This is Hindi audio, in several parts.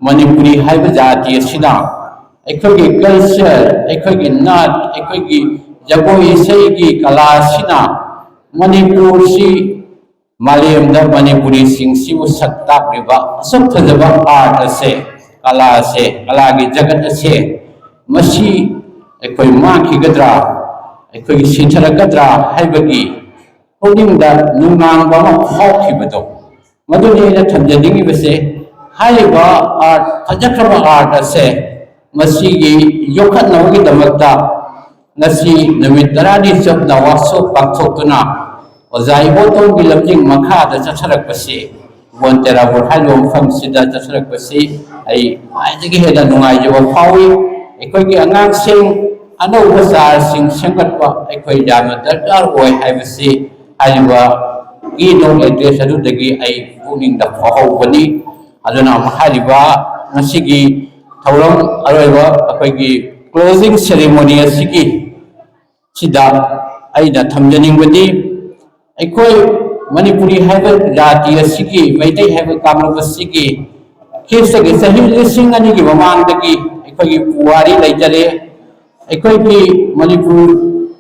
Manipuri haiba jati asina akhoi culture akhoi nat akhoi jagoi isai gi kala asina Manipur si malem da Manipuri sing sibu saktak riba asam thajaba art ase kala gi jagat ase masi akhoi ma ki gadra akhoi sinthara gadra haibagi holding da nungang ba ma khawki bado maduni na thamjadingi base haiba art fajakrama art ase masigi yokhat nawgi damakta nasi namit tarani chapna waso pakthokuna ozai botong gilamjing makha da chacharak base bontera bor hailom pham sida chacharak base ai aidagi heda nungai jo phawi ekoi gi angang sing anau basar sing sengkatpa ekoi jama darkar oi haibase haiba gi nong address adu dagi ai puning da phahawani aduna mahariba ngasigi thauram aroiba akoigi closing ceremony asigi sida aida thamjaning badi aikoi Manipuri haiba jati asigi maitai haiba kamrab asigi khesagi sahi lising ani gi mamang dagi aikoigi puwari laitare aikoigi Manipur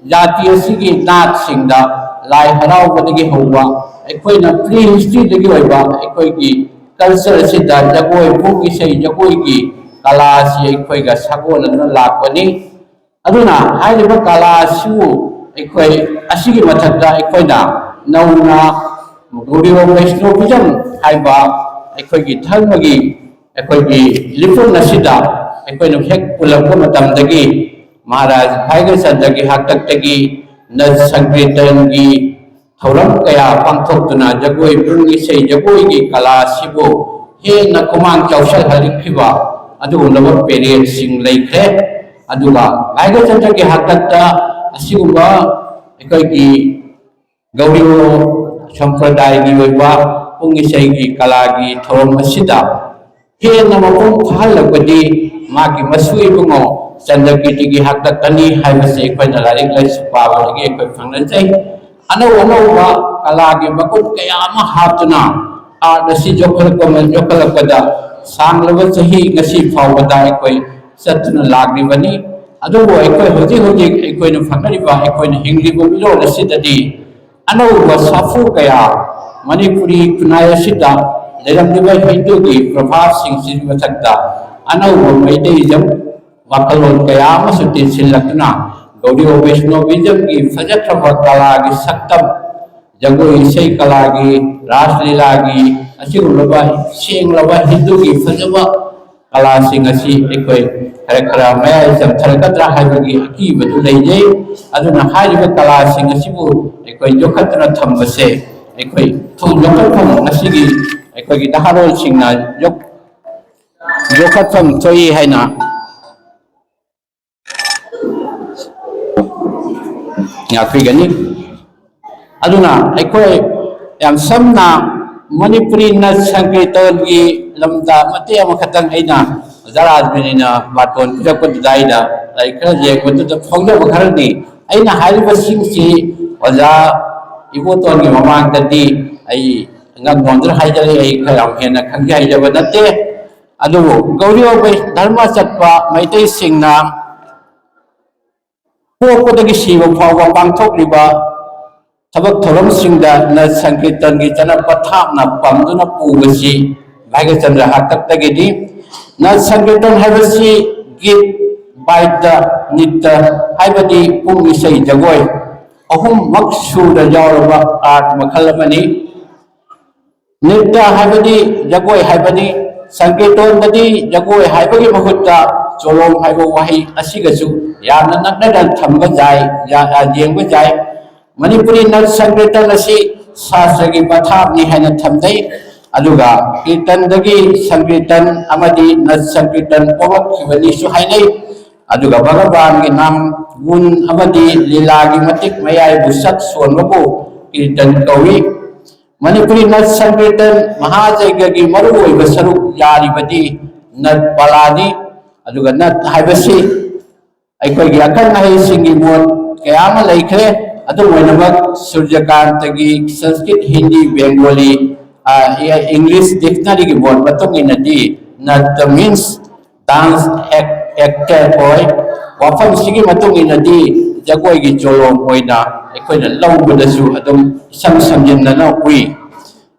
jati asigi nat singda lai harau badagi howa aikoina pre history dagi oiba aikoigi culture sida jagoi pung isai jagoi gi kala si akhoi ga sagon na lakpani aduna haiba kala su akhoi asigi mathakda akhoi na nauna Gaudiya Vaishnavism haiba akhoi gi dharmagi akhoi gi lipun nasida akhoi na hek pulakpa matam dagi Maharaj Bhaiga Chandra haktak dagi na sankirtan gi thauram kaya pangthokna jagoi pung isai jagoi gi kala sibo he na kumang chausal halikhiba adugumba parent sing laikre aduga Bhaiga Chandra gi hakta asigumba ekoi gi Gaudiya sampradaya gi oiba pungi sai gi kala gi thorom asida he na mapung phalagadi magi masui bungo Chandra gi hakta tani haibase ekoi na larik lai supaba gi ekoi phangna chai anau ba kala gi bakut kaya ma hatuna adasi jokalakada sanglaba chahi ngasi phawada ekoi satna lagribani adubo ekoi hoji ekoi na phangriba ekoi na hinglibo milo asidadi anauba safu kaya Manipuri kunaya sida leramdiba hindu gi prabhav sing sirba thakta anauba maitei wakalon kaya masutin silakna Gaudiya Vaishnavism gi fajakrama kala gi saktam jagoi isai kala gi raslila gi asigulaba senglaba hindu gi fajaba kala sing asi ekoi khara maya jam tharkatra haibagi aki badu leijai aduna haiba kala sing asibu ekoi jokhatra thambase ekoi thu jokham asigi ekoi gi daharol singna jokhatam thoi haina ngakhrigani aduna ekoi yam samna Manipuri na sankirtan gi lamda mate amakhatang aina zarajminina baton jakoddaida aikra je kodu da phongda bakharni aina hariba singsi oja iboton gi mamang dadi ai ngam gondra haijale ai kharam hena khangja haijaba natte adu Gaudiya dharma chatpa maitai singna pokodagi siba phawba pangthokriba thabak thoram singda na sankirtan gi chana pathapna pamduna pugasi Bhaiga Chandra haktaktagidi na sankirtan haibasi git baita nitya haibadi pung isai jagoi ahum maksuda jawraba art makhalamani nitya haibadi jagoi haibadi sankirtan dadi jagoi haibagi mahutta cholom haiba wahi asigasu yamna nakna thamba jai jengba jai Manipuri na sankirtan asi sastra gi pathapni haina thamdai aduga kirtan dagi sankirtan amadi na sankirtan powak khibani su hainai aduga Bhagavan gi nam gun amadi lila gi matik mayai busat sonbabu kirtan kawi Manipuri na sankirtan mahajaiga gi marugoi basaruk yari badi nat baladi aduga nat haibasi aikoi gi akan hai singi mon kayama laikre adu wenabak Surjakantagi Sanskrit Hindi Bengali English dictionary ki bon batong inadi the means dance actor boy wafam sigi matung inadi jagoi gi cholom oina ekhoi na lawbada su adum sam jinna ui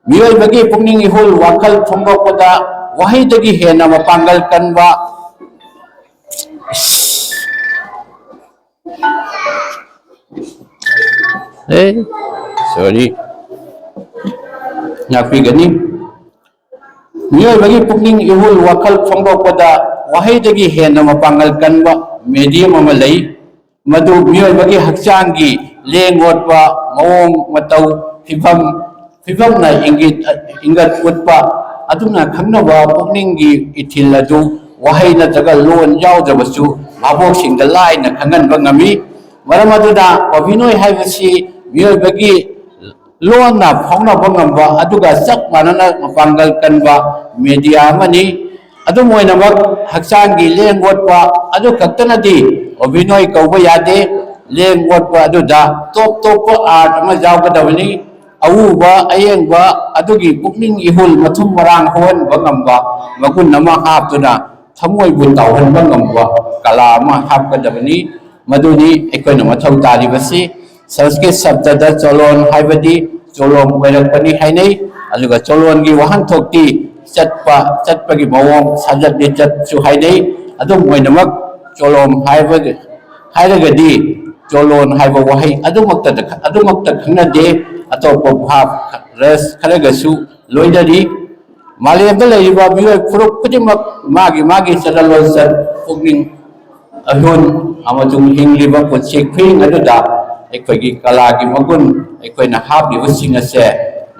mioi bagi pungning ihul wakal phongbopada wahai dagi hena mapanggal kanwa sorry ngapi gani mioi bagi pungning ihul wakal phongbopada wahai dagi hena mapanggal kanwa medium amalai madu mioi bagi hakchang gi lengotpa mawong matau fibam na ingat utpa aduna khangnaba pungning gi ithil adu wahai na jaga lon yaw jabasu mabok singda lai na khangan bangami maram aduda obinoi haibasi mioi bagi lon na phongna bangamba aduga sak manana mapanggal kanba media mani adu moina mak hakchang gi lengotpa adu kaktanadi obinoi kauba yade lengotpa aduda top art ama jawgadawani awuba ayengba adugi pukning ihul mathum marang hon bangamba magun nama haptuna thamoi bun tawhan bangamba kala ma hapkadabani maduni ekoina mathau taribasi sanskrit sabdada cholon haibadi cholom oirakpani hainai aluga cholon gi wahan thokti chatpa gi mawong sajat ni chat chu hainai adum oinamak cholom hairagadi cholon haiba wahai adumakta khanade atop bhab res kharagasu loidari malemda leiba bioi puruk pudimak magi sadalon sat pugning ahun amatung hingliba pochek phing aduda ekhoi kala gi magun ekhoi na habi using ase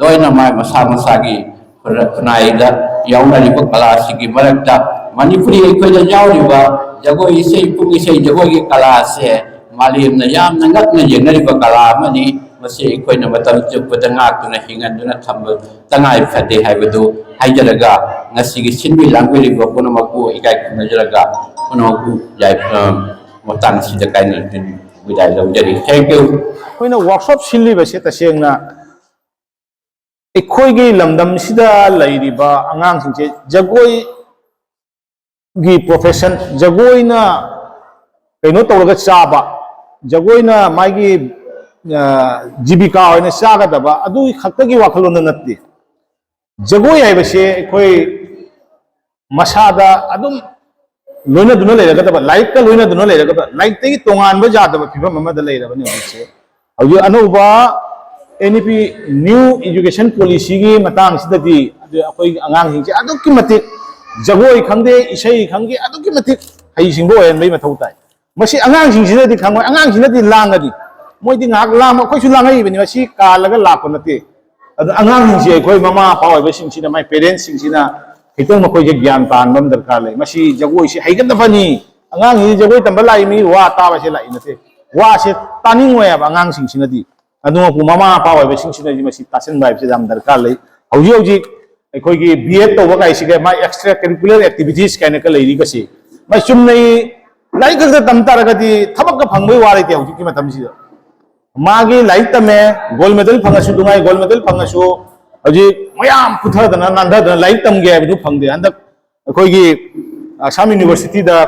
loina mai masa gi pranai da yaunari ba kala sigi marakta manipuri ekhoi da yauriba jagoi sei pungi sei jagoi gi kala ase malem na yam na ngak na yenari ba kala mani masi ekhoi na matam chupda ngak tuna hingan duna thamba tangai phade haibadu haijaraga ngasi gi sinbi langwiri ba punamaku ikai kunajaraga punaku jai matang sida kaina widai lawjari thank you koina workshop silli base tasengna ekhoi gi lamdam sida lairiba angang singche jagoi gi profession jagoi na kaino tawraga chaba jagoi na magi jibika hoina chaga daba adu khakta gi wakhalon natti jagoi ai base ekhoi masada adum loina duna leiraga daba like ka loina duna leiraga like te tongan ba jadaba phibam amada leirabani hose auju anuba NEP new education policy gi matang sidati akoi angang hingche adukki matik jagoi khangde isai khangge adukki matik hai singbo en mai mathau tai masi angang singsinadi khangoi angang sinadi langadi moidi ngak lam akoi su langai bani masi kalaga lakon nate adu angang hingse akoi mama pawai ba singsina mai parents singsina hitong makoi je gyan tan bam darkar lai masi jagoi si haigan da fani angang hi jagoi tamba lai mi wa ta ba se lai nate wa se taning we ba angang singsinadi adu ma pu mama pawai ba singsina ji masi tasen bai se jam darkar lai hauji अखोई की B.Ed तो Waqai सिगे my extracurricular activities कहने का लेरी कसी मैं चुम नहीं लाइक करते तमता रखती थपक का फंगबई वाले थे उसी की मैं तमसी मागी लाइक तमे गोल्ड मेडल फंगसु दुंगाई गोल्ड मेडल फंगसु अजी मयाम पुथा दना नंदा दना लाइक तम गया बिदु फंगदे अंदक अखोई की आसाम यूनिवर्सिटी दा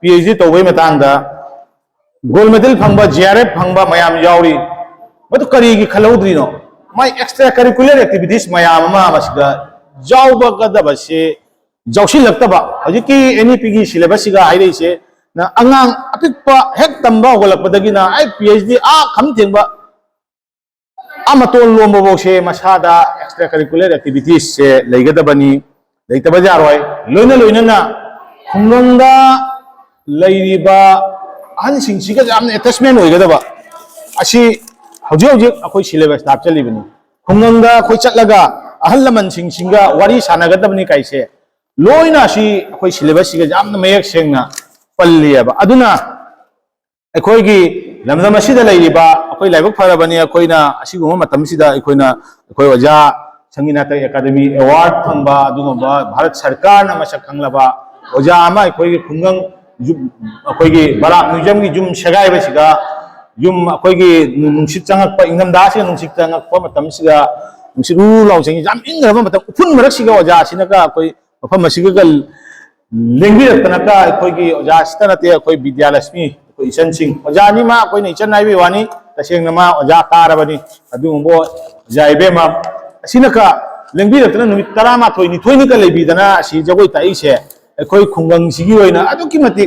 PhD तो वही में तांदा गोल्ड मेडल फंगबा JRF फंगबा मयाम यावरी मतलब करी की खलौद्री नो माय एक्स्ट्रा करिकुलर एक्टिविटीज मयाम मा मसगा जाऊबा गदबा से जाउसी लगतबा हजिकी NEP की सिलेबस सिगा हाइरे से ना अंगांग अपिकपा हेक तंबा होलकपदगी ना आई PhD आ खमथेंबा अमतोल लोमबो से मसादा एक्स्ट्रा करिकुलर एक्टिविटीज से लेगदबनी लेतबा जारोय लोइना ना खुंगंगा लेरिबा अहन सिंसिगा जामने अटैचमेंट होइगदबा असी हजि अखोई सिलेबस ताप चलीबनी खुंगंगा खोई चटलगा अहल लमन सिंगा वारी सानगदबनी काइसे लोइना सी अखोई सिलेबस सिगा जामना मयक सेंगना पल्लियबा अदुना अखोई की लमदम असिदा लेरिबा अखोई लाइबक फरबनी अखोइना असिगुम मतमसिदा अखोइना अखोई वजा संगीनाथ एकेडमी अवार्ड फंगबा अदुगुम्बा भारत सरकार ना मसक खंगलबा वजा अमा अखोई खुंगंग अखोई की बड़ा म्यूजियम की जुम सगाइबा सिगा जुम अखोई की नुंसित चंगकपा इंगमदा से नुंसित चंगकपा मतमसिगा नुंसिरु लाउसेंगी जाम इंगरबा मत उफुन मरक सिगा वजा सिनका अखोई मफम सिगा लेंबीरक्तनका अखोई ओजा सितनते अखोई विद्यालक्ष्मी अखोई इचन सिंह ओजा नि मा अखोई इचन नाइबे वानी तसेंग मा ओजा कारबनी अदुंबो ओजा इबेमा असिनका लेंबीरक्तन नुमित 12 निथोइनि का लेबीदना असि जगोई ताइसे अखोई खुंगंग सिगी ओइना अदुकी मति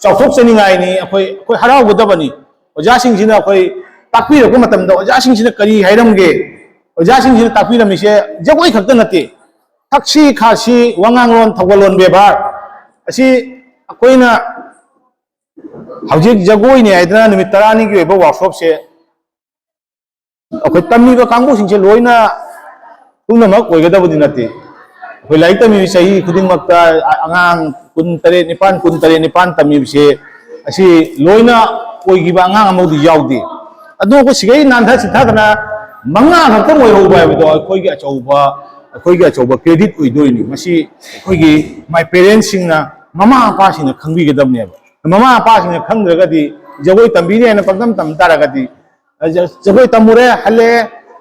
चौथोक चनिंगाइनी अखोई अखोई हराउगदबनी ओजा सिंगसिना अखोई ताकपीरक मतमदा ओजा सिंगसिना करी हाइरमगे ओजा सिंगसिना ताकपीरमिसे जगोई खक्ता नते थक्सी खासी वांगांगलोन थगलोन बेबार असी अकोइना हौजिक जगोई ने आइदना निमित 12 की ओइबा वर्कशॉप से अखोई तमीबा कांगबो सिंगसे लोइना पुनमक ओइगदबदि नते अखोई लाइक तमी सही खुदिंगमक्ता आंगांग 19 तमीबसे असी लोइना ओइगिबा आंगांग अमौदि याउदे अदो को सिगै नांधा सिथादना मंगा खक्तम ओइहौबा हाइबदो अखोइगी अचौबा क्रेडिट ओइदोइनि मसी अखोइगी माय पेरेंट्स सिंगना ममा आपा सिंगना खंगबिगदबने ममा आपा सिंगना खंगद्रगदि जगोई तंबीने न पगदम तम तारगदि जगोई तमुरे हले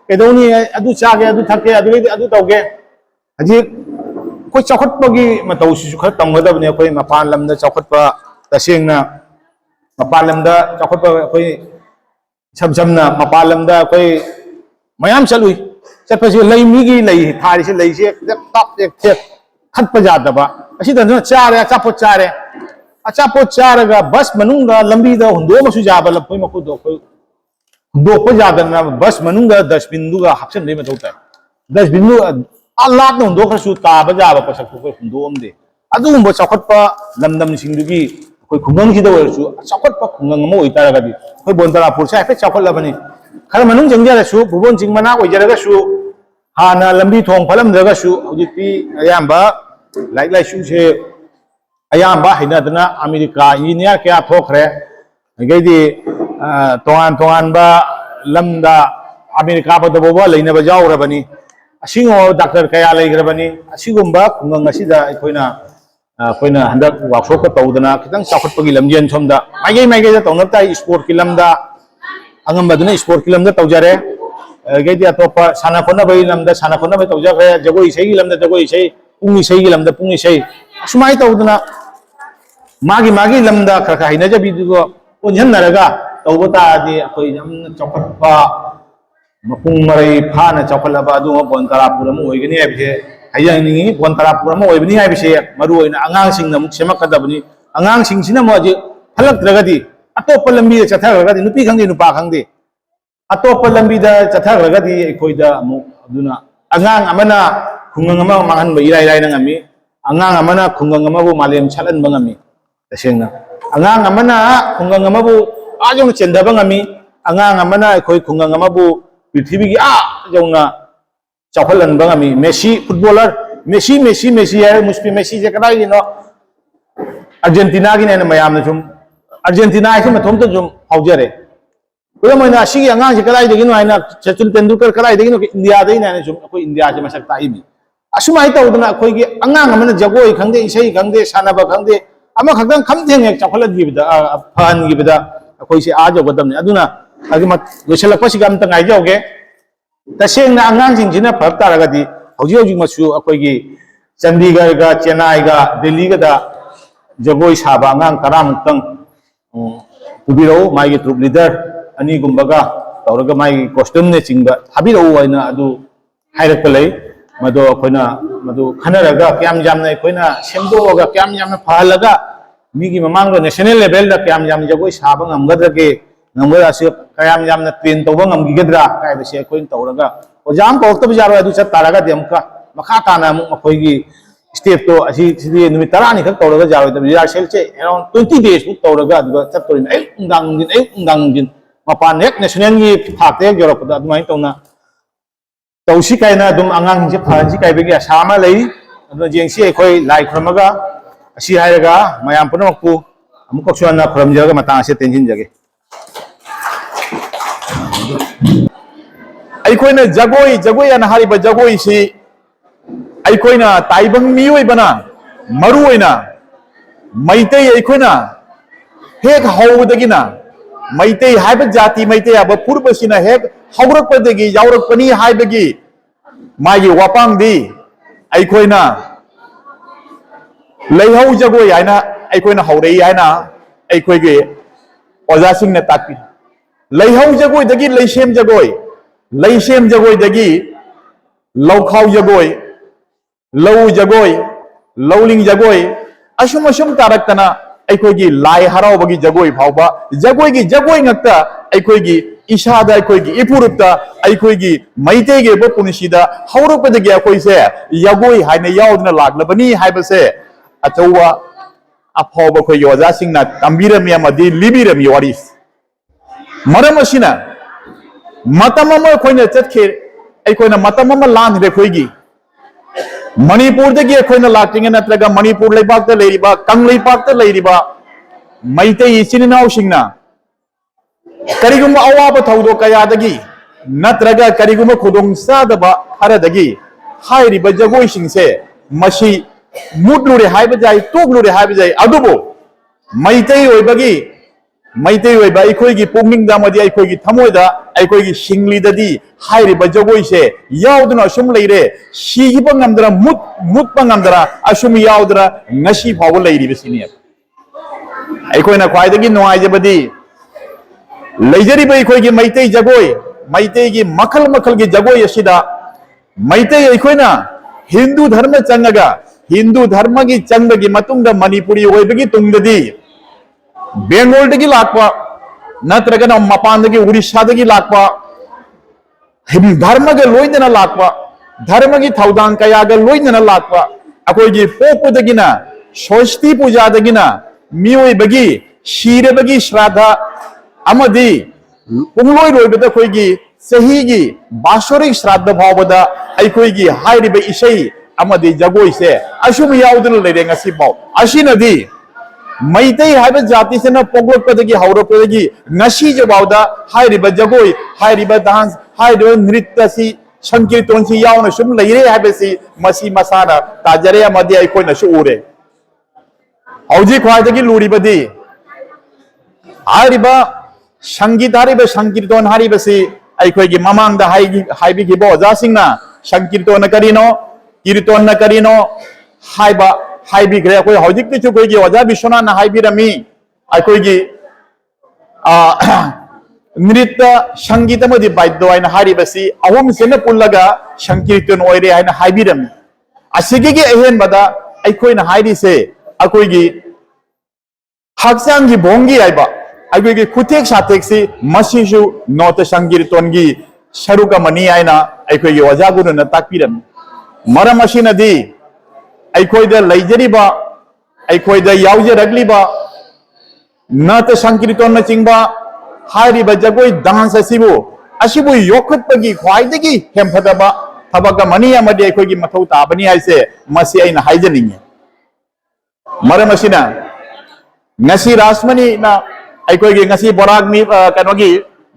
केदौनी अदु चागे अदु थके अदु तौगे हजि कोई चौखटपगी मतौसिसु खर तमगदबने अखोई मपान लमदा चौखटपा तसेंगना मपान लमदा चौखटपा अखोई समसमना मपान लमदा अखोई मयाम चलुई चटपसे लई मीगी लई थारिसे लईसे टप एक खटप जादबा असिदन चारे अचापोत चारगा बस मनुंगा लंबीदा हुंदो मसु जाबा लपई मकुदो कोई हुंदोप जादना बस मनुंगा डस्टबिन हापसन दे मतौता डस्टबिन अल्लाह न हुंदो खसु ताबा जाबा पसक को हुंदोमदे अदुगुंबा चौखटपा लमदम सिंगदुगी कोई खुंगंग सिदा ओरसु चौखटपा खुंगंग म ओइतारगदि कोई बोंतरापुर से हाइफे चौखटलबनी खर मनुंग जंगजरसु बुबोन चिंगमना ओइजरगसु हाना लंबी थोंग फलमद्रगसु हौजिकती अयाम्बा लाइक लाइसु से अयाम्बा हिनादना अमेरिका इंजीनियर क्या थोखरे गैदी तोंगान लमदा अमेरिका बदबोबा लेनबा जाउरबनी असिंगो डॉक्टर कया लेग्रबनी असिगुंबा खुंगंग असिदा अखोइना हंदक वर्कशॉप का तौदना खितंग चाखटपगी लमजेन सोमदा माइगे तौनता स्पोर्ट की लमदा अंगमबदुना स्पोर्ट की लमदा तौजरे गैदी अतोपा साना खोनबई लमदा साना खोनबई तौजरे जगोई इसई लमदा जगोई इसई पुंग इसई लमदा पुंग इसई असुमाई तौदना मागी लमदा खरखा हिनजबीदुगो पुंजनरगा तौबतादि अखोइ यमना चौखटपा मपुंग मरई फाना चौखटलबा अदुगो बोंतरापुर म ओइगनी हाइबसे हाइजनिंगी बोंतरापुर म ओइबनी हाइबसे मरुओइना आंगांसिंगना मुक सेमकदबनी आंगांसिंगसिना म जे फलक्त्रगदि अतोप लंबी चथरगदि नुपी खंगे नुपा खंगे अतोप लंबी चथरगदि अखोइदा अमुक अदुना आंगांग अमना खुंगंग अमा मांगनबा इराइ नंगमी आंगांग अमना खुंगंग अमाबु मालेम छलनबा ngami तसेंगना आंगांग अमना खुंगंग अमाबु आजों चेंदबा ngami आंगांग अमना अखोइ खुंगंग अमाबु पृथ्वी की जौना चौखलनबा ngami मेसी फुटबॉलर मेसी है मुस्लिम मेसी जे कदाइनो अर्जेंटीना की ने मयामना जुम अर्जेंटीना है मथोम तो जुम हाउजरे कोयमना असिगी आंगांग जे कदाइदगिनो आइना सचिन तेंदुलकर कदाइदगिनो इंडिया दैना ने जुम अखोइ इंडिया जे मसक ताइमी असुमाइ तौदना अखोइगी आंगांग अमना जगोई खंगे इसई खंगे सानबा खंगे अमा खक्तंग खमथेंगे चौखलगिबदा फहनगिबदा अखोइ से आजोगदमने अदुना अगिमत लोसलपसिगा अमता ngaijauge तसेंगना आंगांसिंगसिना फरक तारगदि हौजी मसु अखोइगी चंडीगढ़ गा चेन्नई गा दिल्ली गा जगोई साबा आंगांग 10 मुक्तंग पुबिरो माइगी ट्रुप लीडर अनि गुंबगा तौरगा माइगी कॉस्ट्यूम ने चिंगबा थाबिरो वाइना अदु हाइरक लई मदो अखोइना मदु खनरगा क्याम जामना अखोइना सेमदोगा क्याम जामना फहलगा मीगी ममांग नेशनल लेवल दा क्याम जाम जगोई साबा ngamgadrage ngamgada से क्याम जामना ट्रेन तौबा ngamगिगद्रा कायबसे अखोइन तौरगा ओजाम पौतब जारो अदु चत तारगा देमका मखा ताना मखोइगी स्टेप तो असी सिदी निमित 10 नि खक तौरगा जारो द रिहर्सल से अराउंड 20 डेज बुक तौरगा अदु चतोरिन ए उंगांगिन मपान नेक नेशनल की थाते जरोपदा अदुमाइन तौना तौसी कायना दुम आंगांग जे फाजी कायबेगी आसामा लई अदु जेंसी अखोइ लाई खरमगा असी हायरगा मयाम पुनमकपु अमुकसुना खरमजरगा मतांग से तेंजिन जगे अखोइना जगोई अन हारिबा जगोई से अखोइना ताइबंग मियोइबना मरुओइना मैतै अखोइना हेक हौबदगिना मैतै हाइबा जाति मैतै आबा पूर्वसिना हेक हौरकपदगी यावरकपनि हाइबगी मागी वापांगदी अखोइना लेहौ जगोई है ना अखोना हौरई है ना अखोगे ओजासिंग ने ताकि लेहौ जगोई दगी लेसेम जगोई लौखाव जगोई लौ जगोई लौलिंग जगोई असुम तारकतना अखोगी लाई हरावगी जगोई फावबा जगोई ngakta अखोगी इसादा अखोगी इपुरुपता अखोगी मैतेगे बो पुनिसिदा हौरपदगी अखोइसे यगोई हाइना यावदना लागलबनी हाइबसे अचौवा अफौबा खोई ओजासिंगना तंबीरमी अमदी लिबिरमी वारिस मरम असिना मतम अमा खोइना चतखे अखोइना मतम अमा लानरे खोइगी मणिपुर दगी अखोइना लाक्टिंगे नत्रगा मणिपुर लेबाकता लेरिबा कंगलेपाकता लेरिबा मैतै इचिनाउसिंगना करिगुम अवाब थौदो कयादगी नत्रगा करिगुम खुदोंग सादबा खरदगी हाइरिबा जगोइसिंगसे मसी मुदलुरे हाइबा जाय तोगलुरे हाइबा जाय अदुबो मैतै ओइबगी मैतै ओइबा अखोइगी पुंगनिंगदा मदि अखोइगी थमोइदा अखोइगी सिंगलीददी हाइरिबा जगोइसे यावदुना असुम लेरे सिगिबा ngamdra मुतपा ngamdra असुम यावदरा ngasi फावो लेरिबसिनि अखोइना ख्वाइदगी नुआइजबदी लेजरीबा अखोइगी मैतै जगोई मैतैगी मखल मखलगी जगोई असिदा मैतै अखोइना हिंदू धर्म चंगगा हिंदू धर्म की चंगगी मतुंगदा मणिपुरी ओइबगी तुंगददी बेंगोल लापा नत्रगना मपानदगी उड़ीसादगी लापा धर्म के लोइनना लापा धर्म की थौदांग कयागा लोइनना लापा अखोइगी पोपदगिना षष्ठी पूजादगिना मियोइबगी शीरबगी श्राद्धा अमदी पुंगलोइ रोइबदा अखोइगी सहीगी बासोरिक श्राद्ध भावदा अखोइगी हाइरिबे इसै अमदी जगोइसे असुम यावदुना लेरे ngasi बाव असिनदी मैतै हाइबा जाति से न पोगलोपदगी हौरपदगी ngasi जबावदा हाइरिबा जगोई हाइरिबा डांस हाइरिबा नृत्य सी संकीर्तन सी यावना सुम लेरे हाइबसी मसी मसाना ताजरे अमदी अखोइना सु उरे हौजी ख्वाइदगी लुरिबदी हाइरिबा संगीत हारिबा संकीर्तन हारिबसी अखोइगी ममांगदा हाइबिगिबो ओजासिंगना संकीर्तन करिनो कीर्तन करिनो हाइबा हाइबिग्रे अखोइ हौजिकतिसु अखोइगी ओजा विश्वनाथना हाइबिरमी अखोइगी नृत्य संगीत अमदि बाइद्य हाइना हारिबसी अहुम सेना पुल्लगा संकीर्तन ओइरे हाइना हाइबिरमी असिगिगी अहेनबदा अखोइना हाइरिसे अखोइगी हक्सांगी भोंगी हाइबा अखोइगी खुतेक सातेकसी मसिसु नोट संकीर्तनगी सरुका मनी हाइना अखोइगी ओजा गुरुना ताकपिरमी मरम असिनदी अखोइदा लैजरिबा अखोइदा यावजरगलिबा नत संकीर्तन चिंबा हारिबा जगोई डांस असिबु योखतपगी ख्वाइदगी हेमफदबा थबक मनी अमदि अखोइगी मथौ ताबनी हाइसे मसी आइना हाइजनिंगे मरम असिना ngasi रासमनी ना अखोइगी ngasi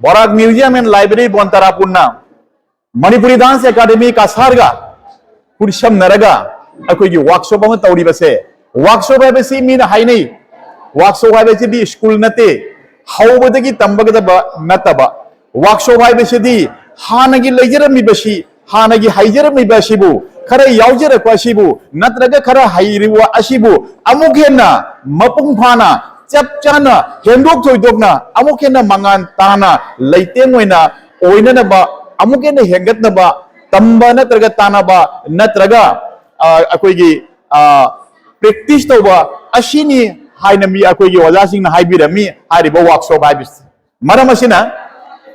बोराग म्यूजियम एंड लाइब्रेरी बोंतरा पुन्ना मणिपुरी डांस एकेडमी का सारगा पुरशम नरगा अखोइगी वर्कशॉप अमा तौरिबसे वर्कशॉप हाइबसी मीना हाइनै वर्कशॉप हाइबसी स्कूल नते हौबदगी तंबगदबा नतबा वर्कशॉप हाइबसी हानगी लेजरमिबसी हानगी हाइजरमिबसिबु खरा यावजरकवासिबु नत्रगा खरा हाइरिवा असिबु अमुकेना मपुंग फाना चपचाना हेंदोक थोइदोकना अमुकेना मंगान ताना लेतेंग ओइननबा अमुकेना हेंगतनबा तंबा नत्रगा तानाबा नत्रगा अखोइगी प्रैक्टिस तौबा असिनी हाइना मी अखोइगी ओजासिंगना हाइबिरमी हारिबा वर्कशॉप हाइबिस मरम असिना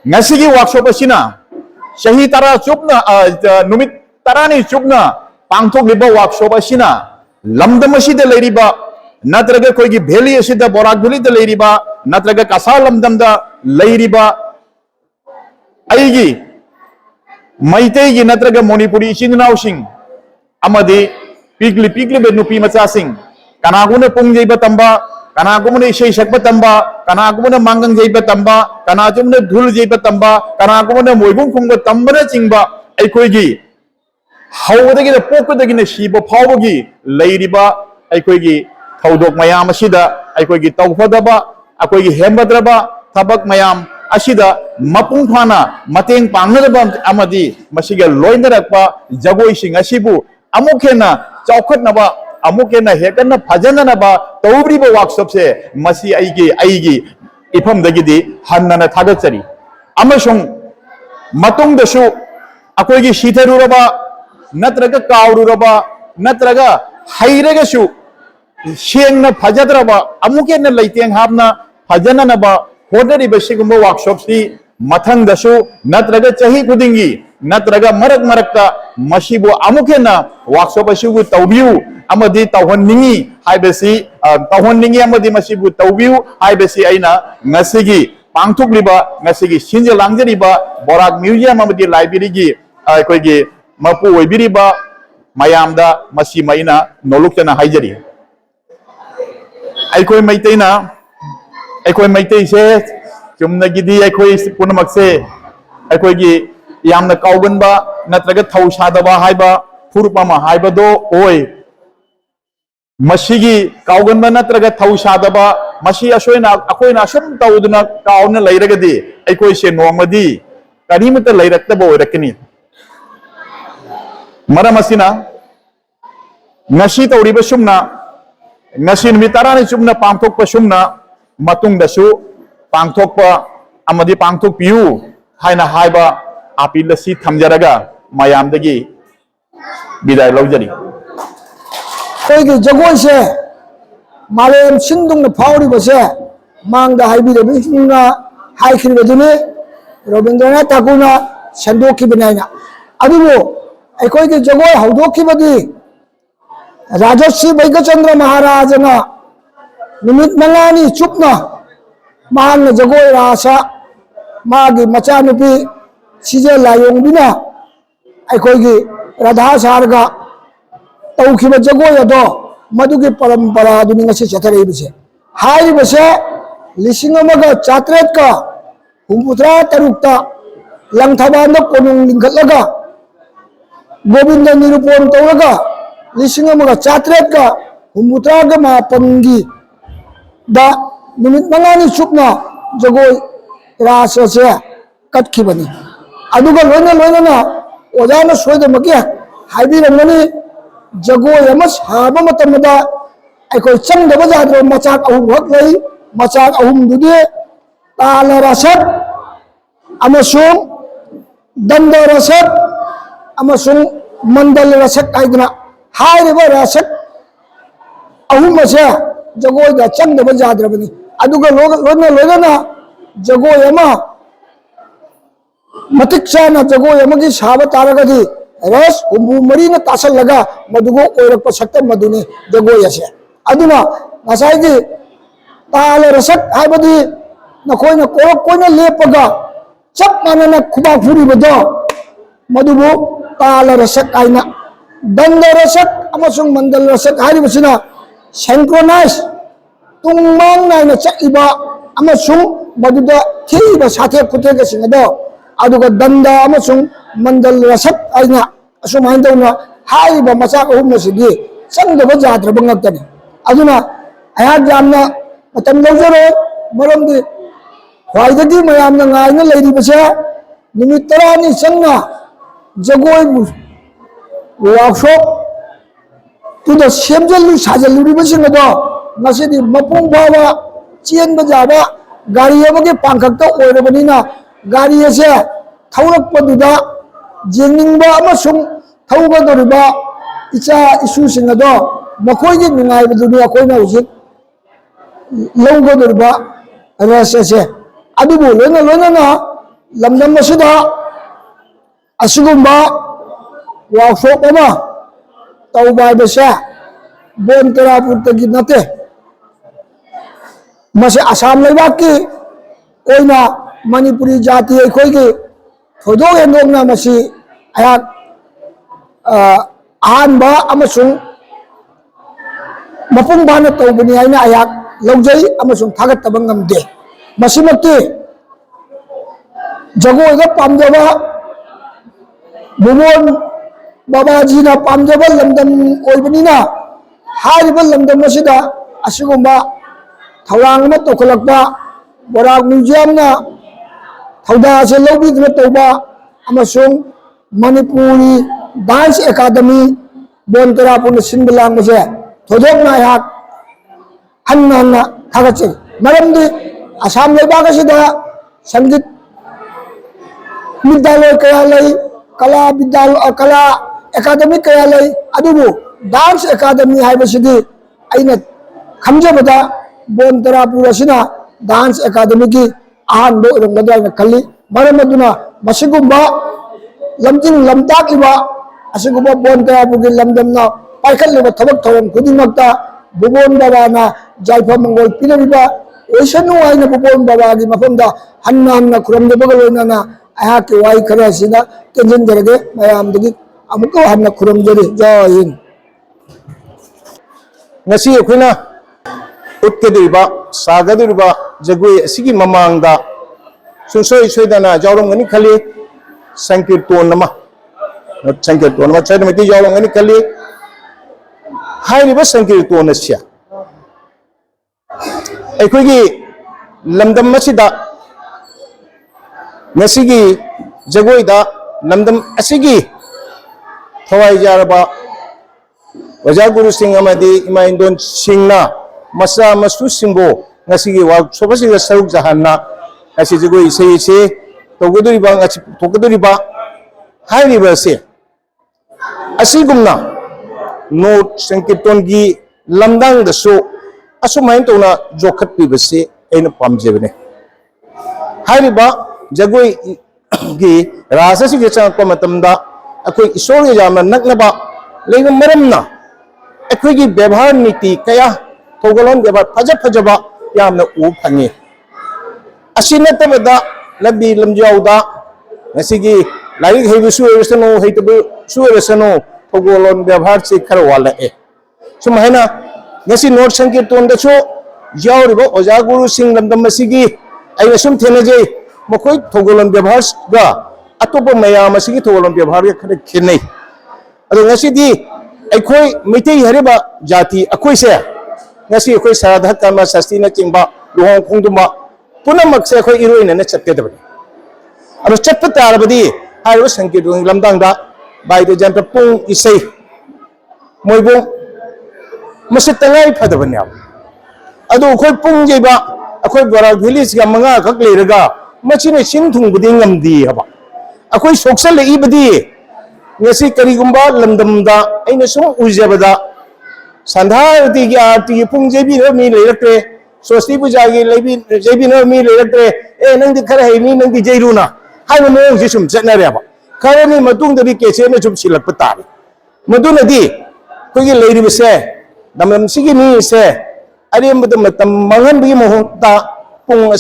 ngasiगी वर्कशॉप असिना सही तरा चुपना नुमित तरानी चुपना पांगथोकलिबा वर्कशॉप असिना लमदम असिदा लेरिबा नत्रगा कोइगी भेली असिदा बोराग भेलीदा लेरिबा नत्रगा कसा लमदमदा लेरिबा अइगी मैतेगी नत्रगा मणिपुरी इचिनाउसिंग अमदी पिगली बे नुपी मचासिंग कनागुना पुंगजैबा तंबा कनागुना इसे सकबा तंबा कनागुना मांगंग जैबा तंबा कनागुना धुल जैबा तंबा कनागुना मोइबुंग खुंबा तंबना चिंबा अखोइगी हौदगी पोकदगी सिबा फावगी लेरिबा अखोइगी थौदोक मयाम असिदा अखोइगी तौफदबा अखोइगी हेमबद्रबा थबक मयाम असिदा मपुंग फाना मतेंग पांगनदबा अमदी मसिगा लोइनरकपा जगोइसिंग असिबु अमुखेना चौखटनबा अमुक हेन हेकन फजननबा तौब्रिबा वर्कशॉप से मसी आईगी इफम दगिदी हन्नना थागचरी अमसुंग मतुंग दसु अकोगी शीथरुरबा नत्रगा कावरुरबा नत्रगा हैरगसु शेंगना फजद्रबा अमुकेन लैतेंग हाबना फजननबा होदरिबा सिगुंबा वर्कशॉप सी मथंग दसु नत्रगा चही खुदिंगी नत्रगा मरक मरकता मशीबु अमुकेन वर्कशॉप असिबु तौबियु अमदी तौहन्निंगी हाइबसी तौहन्निंगी अमदी मशीबु तौबियु हाइबसी आइना ngasiगी पांथोक्लिबा ngasiगी सिंजे लांगजरिबा बोराक म्यूजियम अमदी लाइब्रेरी की अखोगी मपु ओइबिरिबा मयामदा मसी मैना नोलुक्तना हाइजरी अखोई मैतेना अखोई मैतेसे चुमनगिदी अखोई पुनमक्से अखोगी यामना काउगनबा नत्रगा थौ सादबा हाइबा फुरुपमा हाइबदो ओय मसीगी काउगनबा नत्रगा थौ सादबा मसी असोयना अखोयना असम तौदना काउना लैरगदी अखोई से नोंगमदी करीमत लैरक्तबो ओइरकनी मरम असिना ngasi tawriba sumna ngasi numi tarani sumna pangthokpa sumna matungdasu pangthokpa amadi pangthokpiu haina haiba apilasi thamjaraga mayamdagi biday laujari koigi jagoi se malem sindungna phawri base mangda haibire bisna haikri badune Rabindranath Tagore sandoki binaina adubo aikoigi jagoi haudoki badi राजर्षि वैगचंद्र महाराज निमित मंगानी चुपना मांग जगोय रासा मागी मचानुपी सिजे लायोंबिना अखोगी राधा सारगा तौखिब जगोय अदो मधुगी परंपरा दुनि ngasi चथरेबिसे हाइबसे लिसिंग अमगा चात्रेत का हुंपुत्रा तरुक्ता लंगथबान कोनुंग लिंखलगा गोविंद निरूपण तौरगा लिसिंग अमगा चात्रेत का हुमुत्रा का मापंगी दा निमित मंगानी चुपना जगोय रास से कटखी बनी अदुगा लोइना लोइना ओजाना सोयदमगे हाइबिरमनी जगोय अमस हाबा मतमदा अखोय चंगदबा जाद्रो मचाक अहुम हक लई मचाक अहुम दुदे ताल रसक अमसुंग दंड रसक अमसुंग मंडल रसक काइदना हाइरिबा रसक अहुम से जगोय दा चंगदबा जाद्रबनी अदुगा लोइना लोइना जगोय अमा मतिक्षाना जगोय अमगी साबा तारगदी रस हुंबु मरीना तासलगा मदुगो ओइरक सकत मदुने जगोय से अदुना नसाइगी ताल रसक हाइबदी नखोइना कोरक कोइना लेपगा चप मानना खुबा फुरिबदो मदुबो ताल रसक आइना दंड रसक अमसुंग मंडल रसक हाइबसिना सिंक्रोनाइज तुंगमांग नाइना चइबा अमसुंग मदुदा थीबा साथे खुतेगा सिंगदो अदुगा दंड अमसुंग मंडल रसक आइना असुमाइन दौना हाइबा मचाक अहुमसिदी चंगदबा जाद्रबा ngakani aduna ayat jamna matam lawjaro maramdi khwaidagi mayamna ngaina leiribase numit tarani changna jagoi workshop tuda semjalu sajalu ribasingado ngasidi mapung bawa chien bajaba gari amage pangkhakta oirabanina gari ase thaurakpaduda jengingba amasung thaugadoriba icha isu singado मखोई निंगाई दुनिया अखोई ना उजिक लौगदुरबा रससे अदुबो लोना लोना ना लमदम मसुदा असुगुंबा वर्कशॉप अमा तौबा बसे बोन तरापुर तगी नते मसे आसाम लेबाक की कोइना मणिपुरी जाति अखोई की थोदो एंदोंगना मसी आयाक आहानबा अमसुंग मपुंग बाना तौबनी आइना आयाक लौजई अमसुंग थागतबा ngamde मसिमक्ति जगोयगा पामजबा बुमोन बाबाजीना पामजबा लमदम ओइबनिना हारिबा लमदम मसिदा असुगुंबा थौरांगमा तोखलकबा बोराक म्यूजियमना थौदा से लौबिदना तौबा अमसुंग मणिपुरी डांस एकेडमी बोनतरापुर सिंबलांगसे थोदोकना याक हन्ना हन्ना थागतचरी मरमदि आसाम लेबाक असिदा संगीत विद्यालय कया लई कला विद्यालय कला एकाडमी कया लई अदुबु डांस एकाडमी हाइबसिदि अइना खमजबदा बोन तरापुर असिना डांस एकाडमी की अहानबो रंगदायना खल्ली मरम अदुना मसिगुंबा लमतिंग लमताकिबा असिगुंबा बोन तरापुर की लमदमना पाइखल्लिबा थबक थवम खुदिमक्ता बुबोन बाबाना जायफा मंगोल पिनरिबा ओइसनु आइना बुबोन बाबागी मफमदा हन्ना हन्ना खुरमदबगा लोइनाना अहा के वाई खरे सिना तेंजन जरगे मयामदगी अमुको हन्ना खुरमजरी जय Hind ngasi akhuna utkadiriba sagadiriba jagoi asigi mamangda sunsoi soidana jawrongani khali sankirton nama chaidamati jawrongani khali hairiba sankirton asya aikogi lamdam masida ngasigi jagoi da lamdam asigi thawai jaraba Wajah Guru Singh amadi ima indon singna masa masu singbo ngasigi workshop asiga saruk jahanna asi jigo isei se toguduri ba ngasi toguduri ba hairi ba se asigumna note sankirton gi lamdang da so asu main to na jokhat pi ba se aina pamjebne hairi ba jagoi gi rasa si ge chang ko matamda akoi isor ge jamna nakna ba leigum maramna अखोगी व्यवहार नीति कया थोगलोन व्यवहार फजबा यामना उ फंगे असि नतबदा लबी लमजाउदा ngasiगी लाइक हेबसु एरसनो हेतबु सु एरसनो थोगलोन व्यवहार से खर वालाए सुमहना ngasi नोट संकीर्तन दसो यावरिबो ओजा गुरु सिंह लमदम मसिगी आइना सुम थेनजे मखोय थोगलोन व्यवहार गा अतोप मयाम मसिगी थोगलोन व्यवहार के खर खिनै अदो ngasiदी अखोई मैथई हरिबा जाति अखोई से ngasi अखोई साराधा कर्म शास्त्री न चिंबा लुहों खुंगदुमा पुनमक से अखोई इरोइन न चत्तेदबनि अरो चत्त तारबदी हाइरो संकीर्तन लमदांगदा बाइदे जंत पुंग इसै मोइबो मसे तंगाई फदबनि अदो अखोई पुंग जेबा अखोई बरा विलेज गा मंगा खक लेरगा मचिने सिंग थुंगबदी ngamdi हबा अखोई सोक्सल इबदी ngasi karigumba lamdamda aina sum ujabada sandharti gi arti pung jebi no mi lerakte sosti puja gi lebi jebi no mi lerakte e nang di khara hai ni nang di jairuna hai mo ji sum chatnare ba khara ni matung da bi kese na sum silak patari maduna di ko gi leiri bese damlam sigi ni se arem badam matam mangan bi mohta pung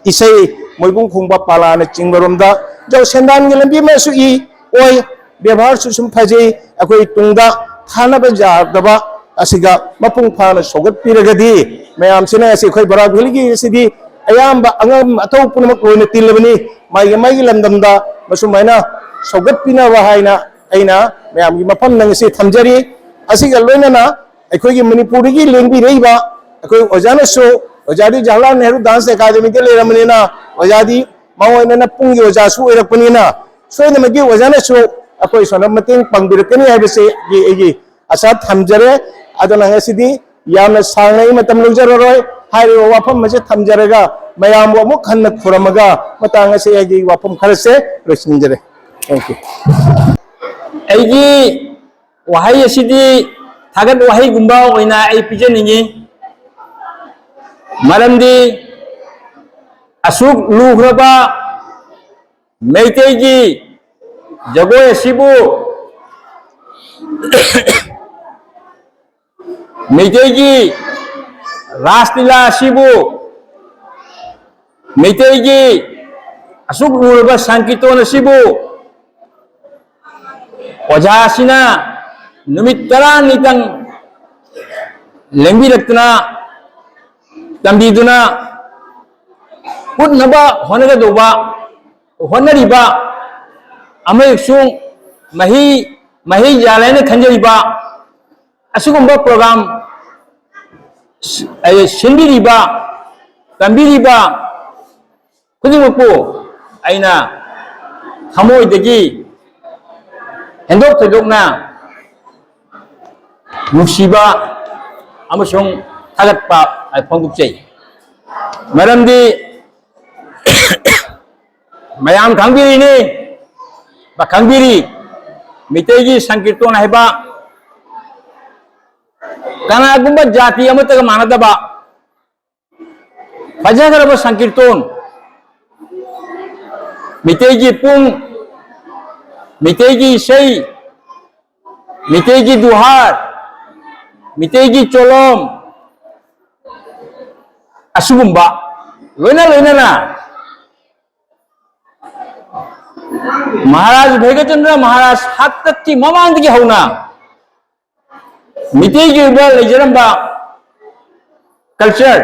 isai moibung khungba pala na chingbaromda jaw sendan gi lambi ma su I oi व्यवहार सुसुम फजे अखोई तुंगदा थाना बजारदबा असिगा मपुंग फाना सोगत पिरगदी मयाम सिना असि अखोई बरा भिलगी सिदी अयाम अंगम अथौ पुनमक लोइना तिलबनी माई लमदमदा मसुमाइना सोगत पिना वहाइना अइना मयाम gi मफम नंगसि थमजरी असिगा लोइना अखोई gi मणिपुर gi लेंबी रहिबा अखोई ओजाना सो ओजादी जवाहरलाल नेहरू डांस एकेडमी के लेरमनिना ओजादी मावइना पुंगी ओजासु ओरपनिना सोइना मगी ओजाना सो अखोई सोना मतें पंगबिरकनी हाइबसे गी आशा थमजरे अदना ngasiदी यामना सांगनाई मतम लुजररोय हाइरो वाफम मजे थमजरेगा मयाम वो मुख हन्न खुरमगा मतांग से गी वाफम खरसे रसिंजरे थैंक यू एगी वहाई असिदी थागत वहाई गुंबा ओइना आई पिजनिंगी मरमदी असुक लुग्रबा मैतेगी जगोय सिबु मैतेगी रासलीला सिबु मैतेगी असुक लुरबा संकीर्तन सिबु ओजासिना नुमित तरा नितंग लेंबिरक्तना तंबीदुना पुनबा होनगदोबा होनरिबा अमयसुं मही जालेन खंजरिबा असुगुंबा प्रोग्राम सिंबिरिबा तंबिरिबा खुदिमकु आइना थमोइदगी हेंदोक थोदोकना नुसिबा अमसुंग थागतपा फोंदुकचै मरमदी मयाम खंगबिरिनी बा खंगबिरी मितेगी संकीर्तन हैबा कनागुंबा जाति अमतग मानदबा फजगरब संकीर्तन मितेगी पुंग मितेगी सई मितेगी दुहार मितेगी चोलोम असुगुंबा लोइना लोइना महाराज भैगचंद्र महाराज हाथ की ममांग की हौना मिते की लेजरंबा कल्चर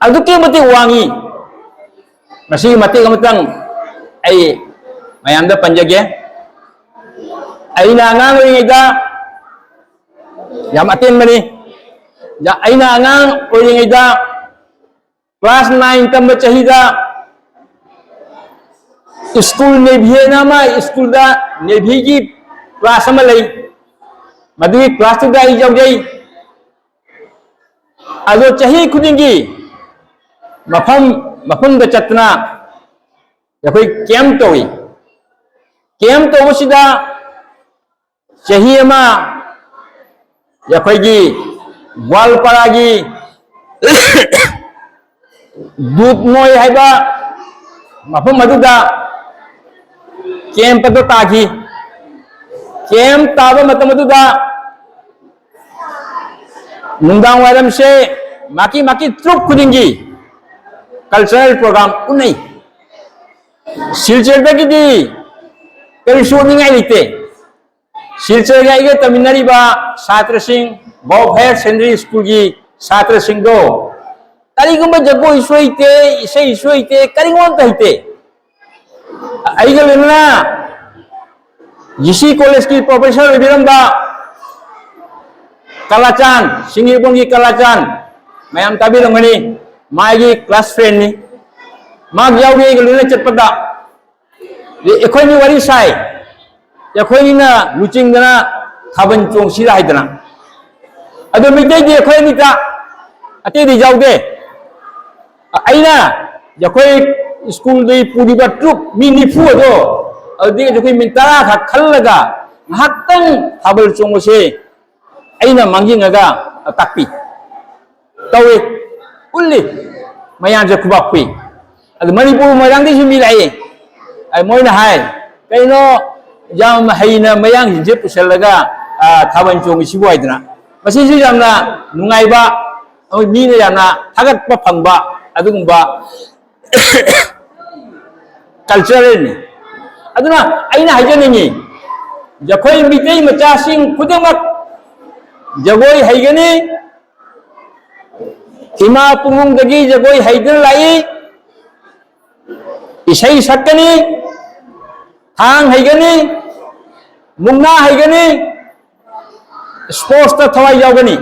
अदुके मते वांगी मसी मते गमतंग आई मयामदा पंजगे अइना अंगांग ओइङैदा याम अतेन मनी या अइना अंगांग ओइङैदा क्लास 9 तम चाहिदा स्कूल नेभी नामा स्कूल दा नेभी की क्लास में लई मधुई क्लास दा आई जाउजई अदो चाही खुदिंगी मफम मफम द चतना यखोई कैंप तोई कैंप तो वसिदा चाही अमा यखोई ग्वालपारागी दूध मोय हाइबा मफम मधुदा कैंप तो ताकी कैंप ताब मतमदुदा नुंदांग वायरम से माकी माकी ट्रुप खुदिंगी कल्चरल प्रोग्राम उन्हीं सिलचर की दी कभी शूटिंग आई लिखते सिलचर गए तमिलनाडु बा छात्र सिंह बॉबहेड सेकेंडरी स्कूल की छात्र सिंह दो करीगुंबा जगो इसोइते इसे इसोइते करीगुंबा तहिते आइगल लेना जीसी कॉलेज की प्रोफेसर विरंबा कलाचान सिंगिबों की कलाचान मैम तभी लंगनी मागी क्लास फ्रेंड नी माग जाओगे लेना चटपटा ये एकोनी वारी साई एकोनी ना लुचिंग दना थाबन चोंसी राय दना अदो मिटे दी एकोनी का अते दी जाओगे आइना एकोई स्कूल दी पूरी बा ट्रुप मिनी फू दो अदि एकोई मिंतारा खा खल्लगा हक्तंग थाबल चोंगसे आइना मांगिंगगा ताकपी तवे उल्ली मयां जे खुबापी अदु मणिपुर मयांगदी सुमी लाए आई मोइना हाय कइनो जाम हैना मयांग जे पुसलगा थाबन चोंग सिबोइदना मसिसि जामना नुंगाइबा अ मीना याना थागतपा फंगबा अदुगुंबा कल्चरल नि अदुना आइना हाइजनिंगी जखोई मितै मचासिंग खुदेमक जगोई हैगनी इमा पुंगुंगदगी जगोई हैदन लाई इसै सकनी थांग हैगनी मुंगना हैगनी स्पोर्ट्स ता थवाई जावगनी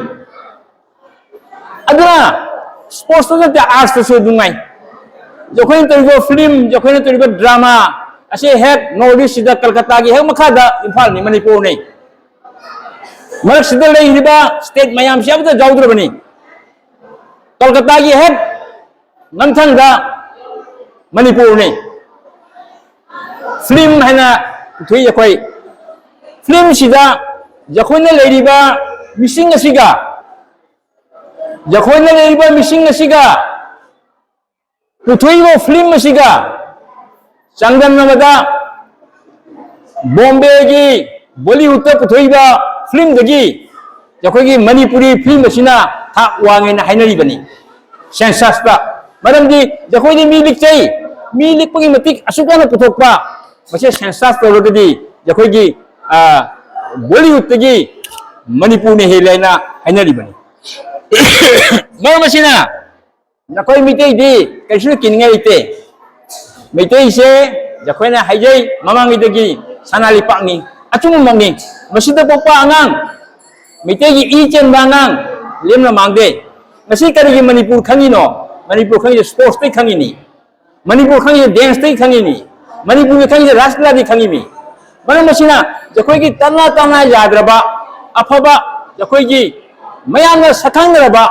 अदुना स्पोर्ट्स ता आर्ट्स तसु दुंगाई जखोई तरिबो फिल्म जखोई तरिबो ड्रामा असे हेक नॉर्थ ईस्ट सिदा कलकत्ता की हेक मखादा इम्फाल नि मणिपुर नि मरक सिदा लेहिबा स्टेट मयाम से अब जाउद्रबनी कलकत्ता की हेड नमथंगदा मणिपुर ने फिल्म है ना थुई यखोई फिल्म सिदा जखोइना लेरिबा मिसिंग असिगा जखोइना लेरिबा मिसिंग असिगा पुथुइबो फिल्म असिगा चांगदनमदा बॉम्बे की बॉलीवुड पुथुइबा फिल्म दगी जखोई मणिपुरी फिल्म असिना था वांगेना हाइनरिबनी सेंसस ता मरमदी जखोई मी लिखचै मी लिखपगी मतिक असुकाना पुथोकपा मसे सेंसस तोरगदी जखोई की बॉलीवुड तगी मणिपुर ने हेलेना हाइनरिबनी मरमसिना जखोई मितै दी कैसु किनिङै इते मितै से जखोइना हाइजै ममांगिदगी सनाली पाकनी अचुम मंगी मसिदा पोपा आंगां मितै की ई चेन बांगां लेमना मांगदे मसी करिगी मणिपुर खंगिनो मणिपुर खंगी स्पोर्ट्स ते खंगिनी मणिपुर खंगी डांस ते खंगिनी मणिपुर खंगी राष्ट्रला दे खंगिमी मरम मसिना जखोई की तना तना याद्रबा अफबा ꯑꯩꯈꯣꯏꯒꯤ ꯃꯌꯥꯝꯅ ꯁꯛꯈꯪꯅꯔꯕ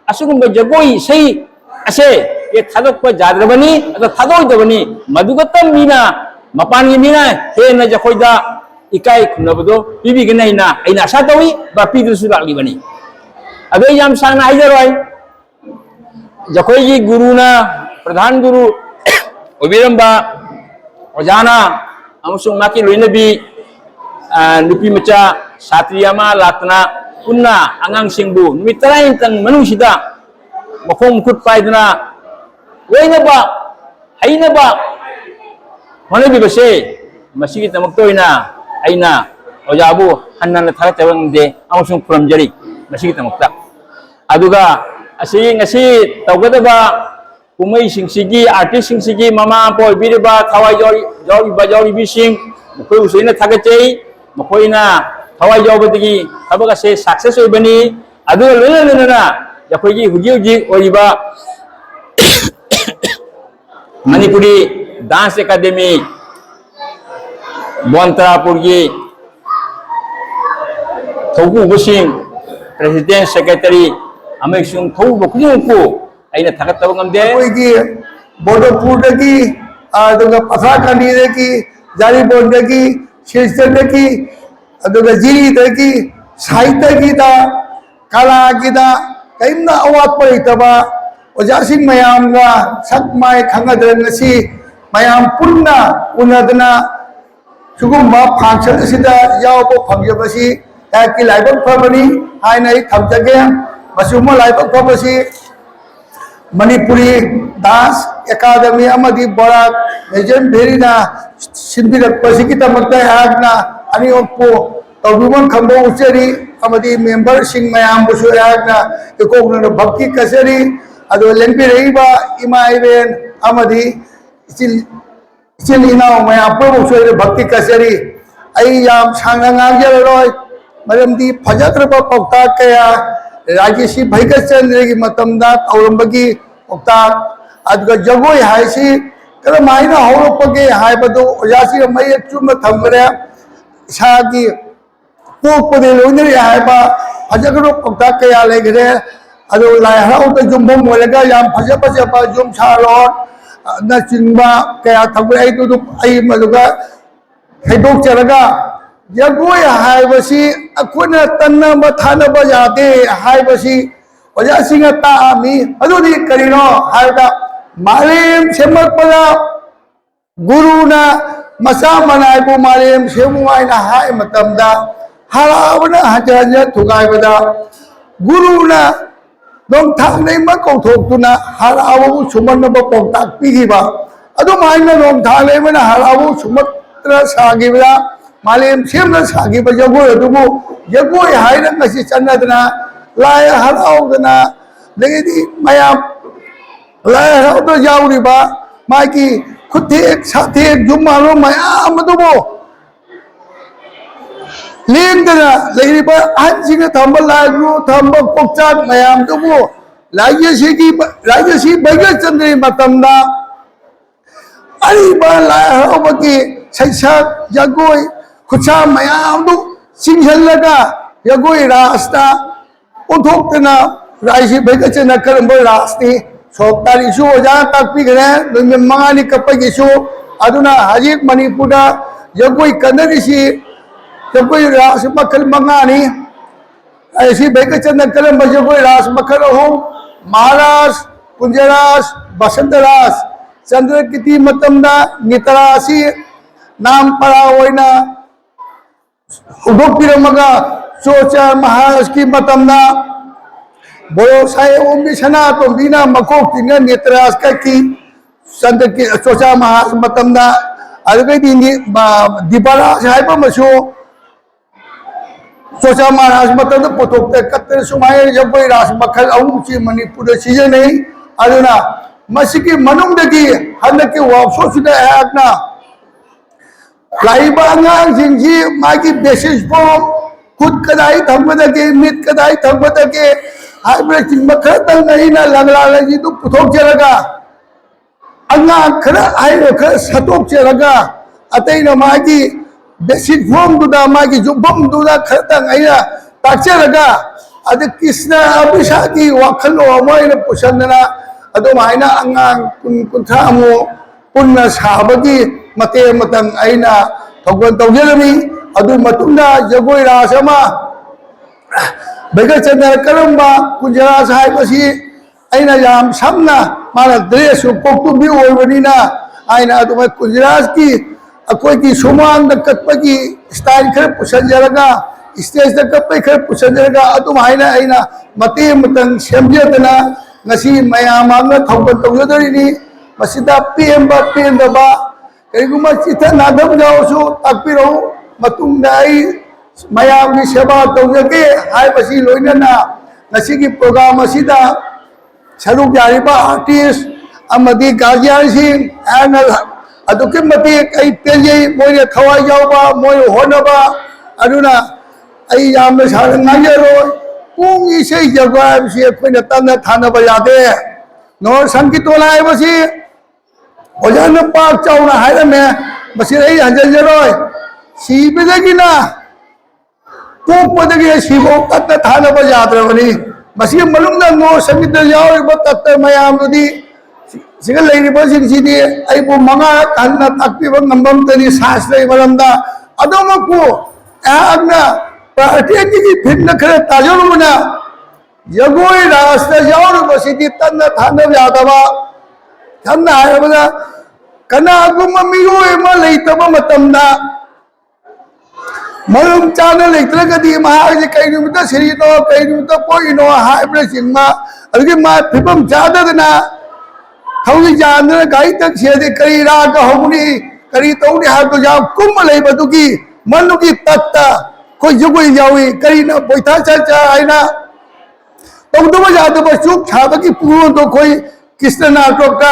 ꯑꯁꯤꯒꯨꯝꯕ ꯖꯒꯣꯏ ꯏꯁꯩ ꯑꯁꯦ ꯊꯥꯗꯣꯛꯄ ꯌꯥꯗ꯭ꯔꯕꯅꯤ ꯑꯗ ꯊꯥꯗꯣꯛꯑꯣꯏꯗꯕꯅꯤ ꯃꯗꯨꯒꯇ ꯃꯤꯅ ꯃꯄꯥꯟꯒꯤ ꯃꯤꯅ ꯍꯦꯟꯅ ꯑꯩꯈꯣꯏꯗ इकाई खुनबदो पीबीगना आशा तौई पीदू लाबनी अद याम सांगना हाइजरोय जखोई गुरुना प्रधान गुरु ओबिरंबा ओजाना अमसुंग माकी लोइनबी नुपी मचा सात्री अमा लातना पुन्ना आंगांग सिंगबु नुमित तराइंतंग मनुसिदा मखों खुद पाइदना लोइनबा हाइनबा होनबी बसे मसीगी तमक्तोइना अना ओजाबू हन्ना थागतबे खुरमजरी तौगदब कुमईसिंगी आर्टिस्टसिंगी ममा पोबीब थवाई जारीबीसिंग मखोइना थागचई मखोइना थवाई जाबदगी थबक असे सक्सेस होइबनी लोइना अखोइगी हुजिब मणिपुरी डांस एकेडमी बोंतरापुर की थौबुबसिंग प्रेसिडेंट सेक्रेटरी अमेसुंग थौब खुजोंकु अइना थागतब ngamde कोई बोडोपुर की पथराखंडी की जारीबोंड की शिरसर की जीरी की साहित्य की कला की कई अवाद लेतब ओजासिंग मयाम सक माय खंगदरंगसी मयाम पुन्ना उनदना सुगुम्बा फांक्शन असिदा यावबो फंगजबसी याकी लाइबक फबनी हाइना थमजगे मसुम लाइबक फबसी मणिपुरी डांस एकाडमी अमदी बोराक लेजेंड भेरीना सिंबिरकपसिकी तमकता यागना अनियोपो तौबिमन खंबो उचरी अमदी मेंबर सिंग मयाम बुसु यागना इकोगन भक्ति कसरी अदो लेंपि रहिबा इमा इवेन अमदी इना मैं पुरुष भक्ति कसरी सांगनाजरोय मरमदी फजद्रब पौता कया राजेशी भैगचंद्र की तौरबी पौता जगोई है कमायन हौरपगे ओजासी मयक चुम थमरे इसागी पोपदे लोइनरे फजग्र पौता कया लेगरे अदो लाई हराउद जुम्भम होलगा याम फज फजब जुम सारोन नचिंबा कया थबे हेदोचरगा जगोई हाइबसी अखुना तन्नब थानब यादे हाइबसी ओजासिंग तामी अदुदी करिनो हाइदा मालेम सेमकपदा गुरुना मसा मनाइबु मालेम सेमुआइना हाइ मतमदा हरावना हजरज थुगाइबदा गुरुना नों थांगनै मा कौथोक्तुना हरावबु सुमनब पौताक पिगिबा अदुमाइना नों थांगनैमना हरावबु सुमत्र सागिबा मालेम सेमना सागिबा जगोय अदुबु जगोय हाइना ngasi चन्नदना लाय हरावदना लेगेदी मयाम लाय हरावदो जाउरिबा मागी खुथेक साथेक जुमारो मयाम अदुबु लेंदना लेरिबा आजिंग थंब लायु थंब कोकचाक मयाम दुबु राजसी भैगचंद्र मतमदा अरिबा लाय हरावबगी सैसाक जगोय खुचा मयाम दु सिंहलगा जगोय रास्ता उठोक्तना राजसी भैगचंद्र करंब रास्ते सोक्तारिसु ओजा ताकपिगरे नुमिन मंगानी कपगिसु अदुना हजिक मणिपुरदा जगोय कनरिसी जगोई रास मखल मंगानी ऐसी भैगचंद्र कलम जगोई रास मखल हो महाराज कुंजरास बसंत रास चंद्र किति मतमदा नितरासी नाम परा होइना उदोपिरमगा चोचा महाराज की मतमदा बोलो साय ओम बिसना तो बिना मकोक तिंगा नितरास का की चंद्र की चोचा महाराज मतमदा अलगे दिन दीपरास हाइब मसो चोचा महाराज मतलब पुथोक्ते कत्तर सुमाय जगोई रास मखल अहुमची मणिपुर सिजनै अदुना मसिकी मनुंगदगी हनकी वर्कशॉपसिदा यागना लाइबा अंगांसिंगी मागी बेसिस फॉर्म खुद कदाई थंबदगे मित कदाई थंबदगे हाइब्रिड चिंबखर तंगैना लगलालजी दु पुथोक्चरगा अंगा खर आइरो खर सतोक्चरगा अतैना मागी बेसिक फॉर्म दुदा मागी जुबम दुदा खरतंग आइना ताक्चरगा अद कृष्ण अभिषा की वाखलो मोइना पुसनना अदुमाइना अंगांग कुंथा अमु पुन्ना साबगी मते मतंग आइना थगवन तौजेलमी अदु मतुंगा जगोई रासमा बेगचंद्र करम्बा कुंजरास हाइबसी आइना याम समना माना ड्रेस कोक्तुबी ओइबनिना आइना अदुमा कुंजरास की अकोई की सुमांग कटपगी स्टाइल खर पुसनजरगा स्टेज द कपै खर पुसनजरगा अदुम हाइना आइना मते Matang सेमजेदना ngasi mayam amna thongban tawjadari masida pemba pendaba kaiguma chitha nadam jawsu takpiro matungda ai mayam ni seba tawjage hai basi loinana ngasi ki program asida saruk yariba artist amadi gajian sing anal aduke mati ai teje moye thawai jawba moye honaba aduna ai yamna sarang ngajero Kung isay jagwa si ako'y natanda thana ba yate no sangkit wala ay basi ojan na pak chaw na hayra me basi ay hanjal jaroy si bidagi na kung padagi si bo tatta thana ba yatra bani basi malung na no sangkit na yaw iba tatta mayam di sigal lay ni ba si di ay po mga kanna takpi bang ngambam tani sasla ibaramda adama po agna party की फिर नखरे ताजो मुना जगोई रास्ते जाओ बसीदी तन थाने यादवा थाने आया बजा कना गुम मियो एम लेतब मतमदा मरुम चाने लेतरे कदी महाज कई निमित श्रीनो कई निमित पोइनो हाइब्रे सिंगमा अदि मा फिबम जाददना थौली जानने गाई तक छेदे कई राग होनी करी तौनी हाथ तो जाओ कुम ले बदुकी मनुकी तत्ता कोई जुगुई जावी करी ना बैठा चर्चा आईना तो जाते बस चुप छाप की पूर्ण तो कोई कृष्ण नाटक का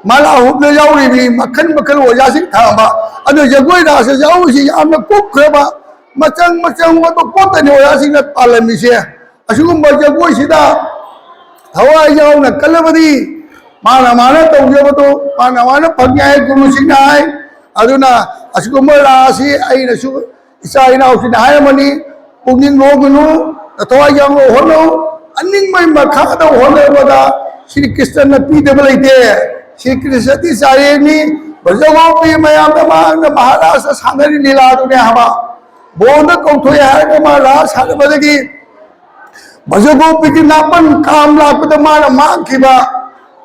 माला हुबले जाऊरी भी मक्खन मक्खन हो जा सिक थामा अदो जगुई रास जाऊ सी आमने कुक खबा मचंग मचंग वो तो पोत नहीं हो जा सिक न पालन से अशुगम जगुई सीधा हवा जाऊ न कलबदी माना माना तो जब तो माना पग्याय गुरु सिंगाय अदुना अशुगम रासी आई नशु isa ina usinahay mani pungin logunu atwa yang hono aning mai makhada hono bada Shri Krishna na pide balaite Shri Krishna ti sare ni bajago pi mayam da maharashtra sanari lila dune haba boda kautho ya ka mara sar badagi bajago pi ki napan kam la ko da mara mang khiba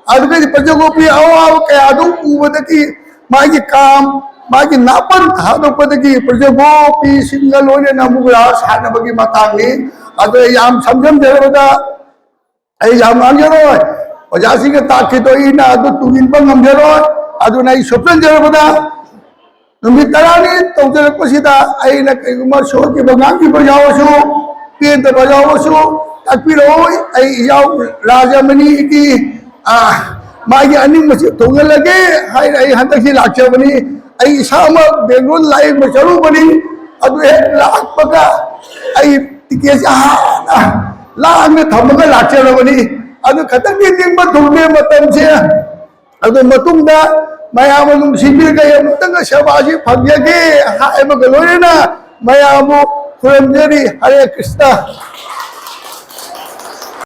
adge bajago pi aw ka adu ubadaki magi kam मागी नापन थादो पदगी प्रजगोपी सिंगल होने नमुगला सानबगी मतांगनी अदो याम समझम देरबदा आई याम आंगेरो ओजासी के ताकि तो इना अदो तुगिन बंगम देरो अदो नाई सोपन देरबदा नुमी तरानी तौजर पसिदा आई न कइगुमा शोर के बंगांग की बजावसु पेन त बजावसु तकपिरो आई याव राजमणि की मागी अनिंग मसे तोगल लगे हाय आई हंतकी लाक्षबनी आई सामा बेंगलोर लाइव में चलू बनी अब लाख पका आई टिकेट लाख में थमगा लाचे बनी अब खतम दिन में धुलने मतम से अब मतुंगा मयाम शिविर गए मतंग शबाजी फगे हाय मगलोरे ना मयाम खुरमजेरी हरे कृष्णा